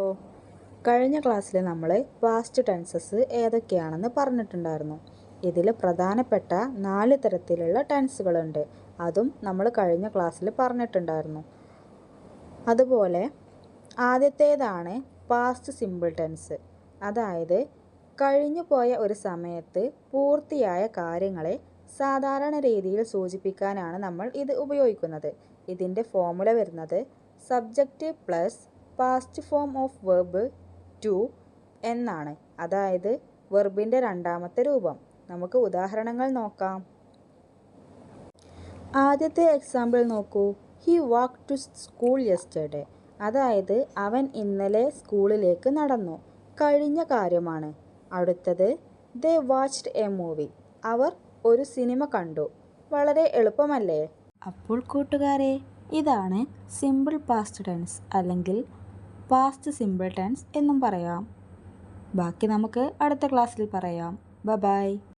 ഓ കഴിഞ്ഞ ക്ലാസ്സിൽ നമ്മൾ പാസ്റ്റ് ടെൻസസ് ഏതൊക്കെയാണെന്ന് പറഞ്ഞിട്ടുണ്ടായിരുന്നു. ഇതിൽ പ്രധാനപ്പെട്ട 4 തരത്തിലുള്ള ടെൻസുകളുണ്ട്. അതും നമ്മൾ കഴിഞ്ഞ ക്ലാസ്സിൽ പറഞ്ഞിട്ടുണ്ടായിരുന്നു. അതുപോലെ ആദ്യത്തേതാണ് പാസ്റ്റ് സിമ്പിൾ ടെൻസ്. അതായത് കഴിഞ്ഞു പോയ ഒരു സമയത്ത് പൂർത്തിയായ കാര്യങ്ങളെ സാധാരണ രീതിയിൽ സൂചിപ്പിക്കാനാണ് നമ്മൾ ഇത് ഉപയോഗിക്കുന്നത്. ഇതിൻ്റെ ഫോർമുല വരുന്നത് subject plus past form of verb two എന്നാണ്. അതായത് വെർബിൻ്റെ രണ്ടാമത്തെ രൂപം. നമുക്ക് ഉദാഹരണങ്ങൾ നോക്കാം. ആദ്യത്തെ എക്സാമ്പിൾ നോക്കൂ. He walk to school yesterday. അതായത് അവൻ ഇന്നലെ സ്കൂളിലേക്ക് നടന്നു. കഴിഞ്ഞ കാര്യമാണ്. അടുത്തത് ദേ വാച്ച്ഡ് എ മൂവി. അവർ ഒരു സിനിമ കണ്ടു. വളരെ എളുപ്പമല്ലേ? അപ്പോൾ കൂട്ടുകാരെ, ഇതാണ് സിമ്പിൾ പാസ്റ്റ് ടെൻസ് അല്ലെങ്കിൽ പാസ്റ്റ് സിമ്പിൾ ടെൻസ് എന്നും പറയാം. ബാക്കി നമുക്ക് അടുത്ത ക്ലാസ്സിൽ പറയാം. ബൈ.